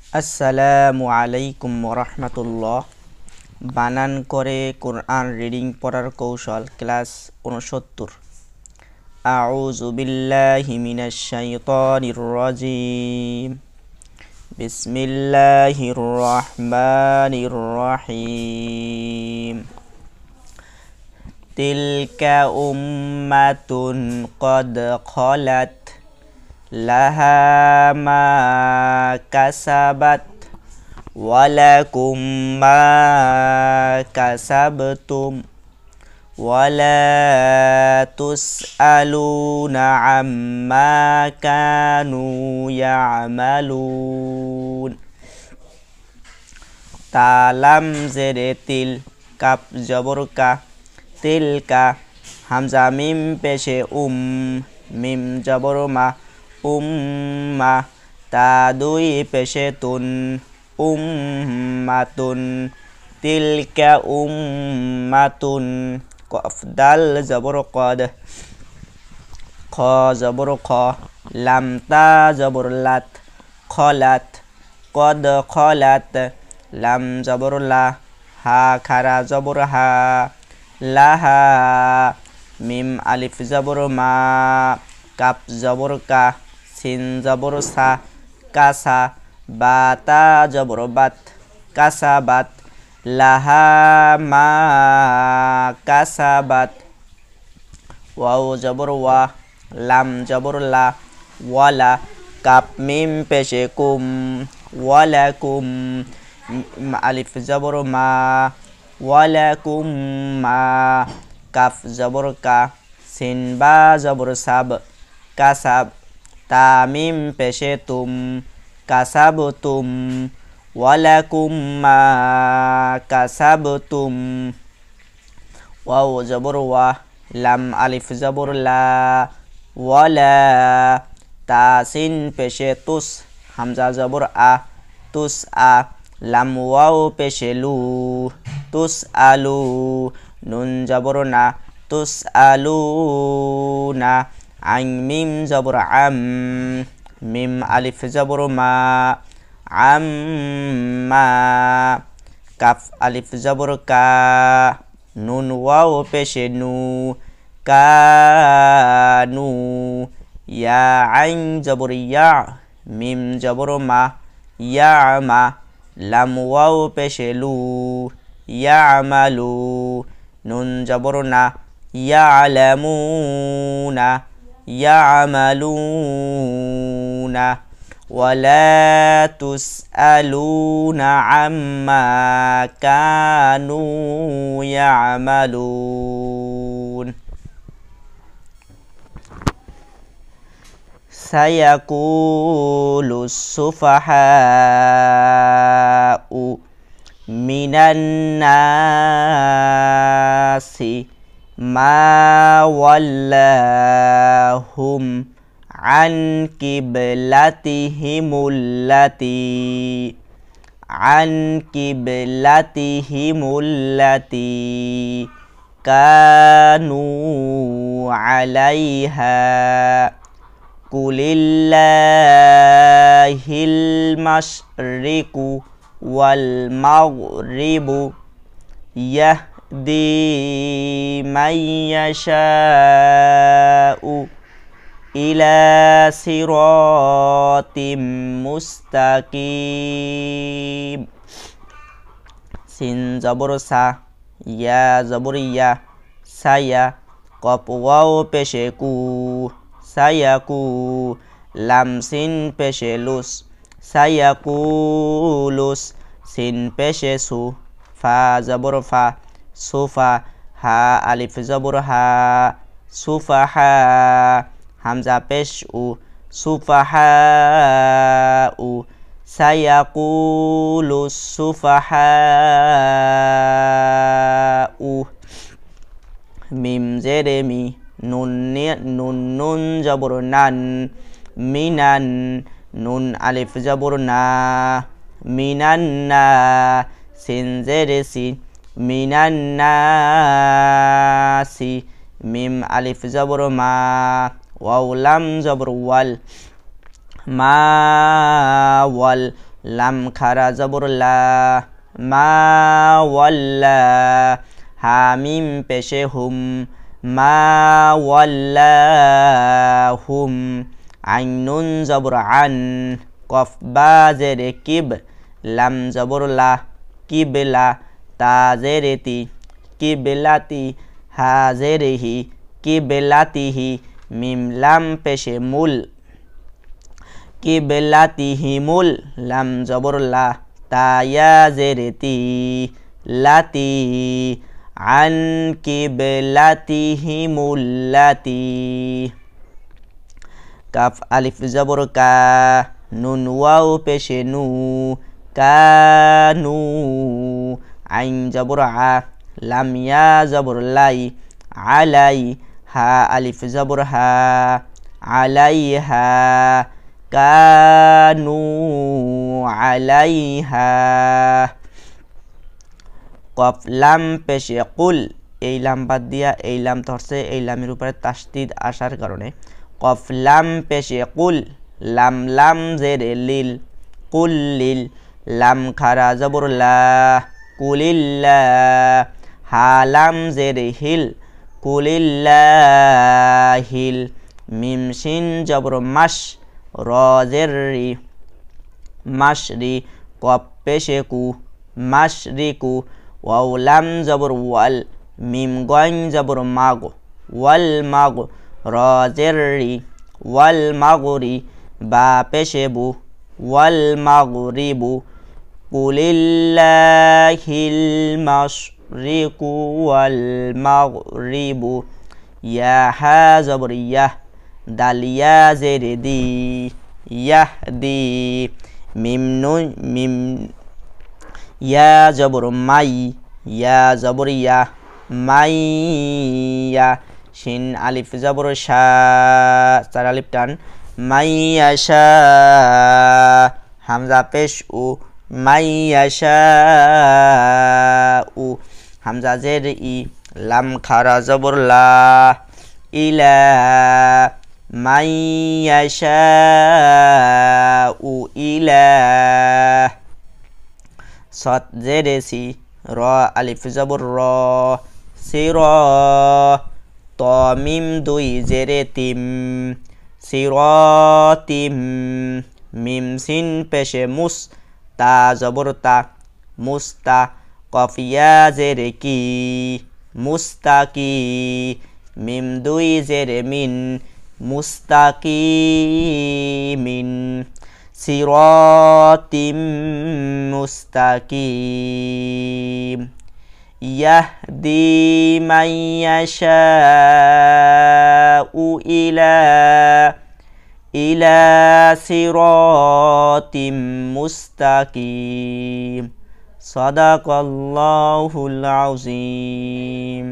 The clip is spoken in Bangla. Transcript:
আসসালামু আলাইকুম ওরহমতুল্লাহ। বানান করে কোরআন রিডিং পড়ার কৌশল ক্লাস 69। আউযু বিল্লাহি মিনাশ শাইতানির রাজিম। বিসমিল্লাহির রহমানির রহিম। তিলকা উম্মাতুন কদ খলাত লাহা মা কাসাবাত ওয়ালাকুম মা কাসাবতুম ওয়ালা তুসআলুনা আম্মা কানু ইয়ামালুন। তালাম জেরে তিল, কাপ জবর কা, তিলকা, হামজা মিম পেশে মিম জবর মা, উম্মা, তা দুই পেশে তুন, উম্মাতুন, তিলকা উম্মাতুন। কফ দাল জবর কদ, খ জবর খ, লাম তা জবর লাত, খলাত, কদ খলাত, লাম জবর লা, হা খারা জবর হা, লাহা, মিম আলিফ জবর মা, কাপ জবর কা, সিন জবর সা, কাসা, বাতা জবর বাত, কাসাবাত, লাহা মা কাসাবাত, ওয়াও জবর ওয়া, লাম জবর লা, ওয়ালা, কাপ মিম পেশে কুম, ওয়ালাকুম, আলিফ জবর মা, ওয়ালাকুম মা, কাফ জবর কা, সিন বা জবর সাব, কাসাব, তা মিম পেশে তুম, কাসাবতুম, ওয়ালাকুম মা কাসাবতুম, ওয়াও জবর ওয়া, লাম আলিফ জবর লা, ওয়ালা, তা সিন পেশে তুস, হামজা জবর আ, তুস আ, লাম ওয়াও পেশে লু, তুস আলু, নুন জবর না, তুস আলু না, আইন মিম জবর আম, মিম আলিফ জবর মা, আম্মা, কাফ আলিফ জবর কা, নুন ওয়াও পেশে নু, কানু, ইয়া আইন জবর ইয়া, মিম জবর মা, ইয়া মা, লাম ওয়াও পেশে লু, ইয়ামালু, নুন জবর না, ইয়ালামুনা, ইয়ামালুনা, ওয়ালা তুসআলুনা আম্মা কানু ইয়ামালুন। সায়াকুলু সুফাহাউ মিনান নাসি মা ওয়াল্লাহুম আন কিবলাতিহিমুল্লাতি কানু আলাইহা কুলিল্লাহিল মাশরিকু ওয়াল মাগরিবু ইয়াহদি মাইয়াশাউ ইলা সিরাতিম মুস্তাকিম। সিন জবর সা, ইয়া জবর ইয়া, সায়া, কপ ওয়াও পেশে কু, সায়াকু, লাম সিন পেশে লুস, সায়াকুলুস, সিন পেশে সু, ফা জবর ফা, সুফা, হা আলিফ জবর হা, সুফাহা, হামজা পেশ উ, সুফাহাউ, সায়াকুলুস সুফাহাউ, মিম জেরে মি, নুন জবর নান, মিনান, নুন আলিফ জবর না, মিনান্না, সিন জেরে সি, মিনান্নাসি, মিম আলিফ জবর মা, ওয়াও লাম জবর ওয়াল, মা ওয়াল, লাম খারা জবর লা মা ওয়াল্লা হা মিম পেশে হুম মা ওয়াল্লাহুম আইন নুন জবর আন কফ বা জেরে কিব লাম জবর লা কিবলা তা জেরে তি কিবলাতি হা জেরে হি কিবলাতিহি মিম লাম পেশে মুল কিবলাতিহিমুল লাম জবর লা তা ইয়া জেরে তি লাতি আন কিবলাতিহিমুল্লাতি কাফ আলিফ জবর কা নুন ওয়াও পেশে নু কানু আইন জবর আ লাম ইয়া জবর লাই আলাই হা আলিফ জবর হা আলাইহা কানু আলাইহা কফ লাম পেশে কুল এই লাম বাদ দিয়া এই লাম ধরছে এই লামের উপরে তাসদিদ আসার কারণে কফ লাম পেশে কুল লাম লাম জেরে লিল কুল লিল লাম খারা জবর লা কুলিল্লা হা লাম জেরে হিল কুলিল্লাহিল মিম শিন জবর মাস র জের রি মাশরি কফ পেশে কু মাশরিকু ওয়াও লাম জবর ওয়াল মিম গইন জবর মাগ ওয়াল মাগ র জের রি ওয়াল মাগরি বা পেশে বু ওয়াল মাগরিবু কুলিল্লাহিল মাশরিকু ওয়াল মাগরিবু ইয়া হা জবর ইয়াহ দাল ইয়া জেরে দি ইয়াহদি মিম নুন মিম ইয়া জবর মাই ইয়া জবর ইয়া মাইয়া শিন আলিফ জবর শা চার আলিফ টান মাইয়াশা হামজা পেশ উ মাইয়াশা উ হামজা জের ই লাম খারা জবর লা ইলা মাইয়াশা উ ইলা সৎ জেরে সি র আলিফ জবর র সির ত মিম দুই জেরে তিম সিরতিম মিম সিন পেশে মুস তা জবর তা মুস্তা কফিয়া জেরে কি মুস্তাকি মিম দুই জেরে মিন মুস্তাকিমিন সিরাতিম মুস্তাকিম ইয়াহদি মান ইয়াশাউ ইলা সিরাতিম মুস্তাকিম সাদাকাল্লাহুল আযীম।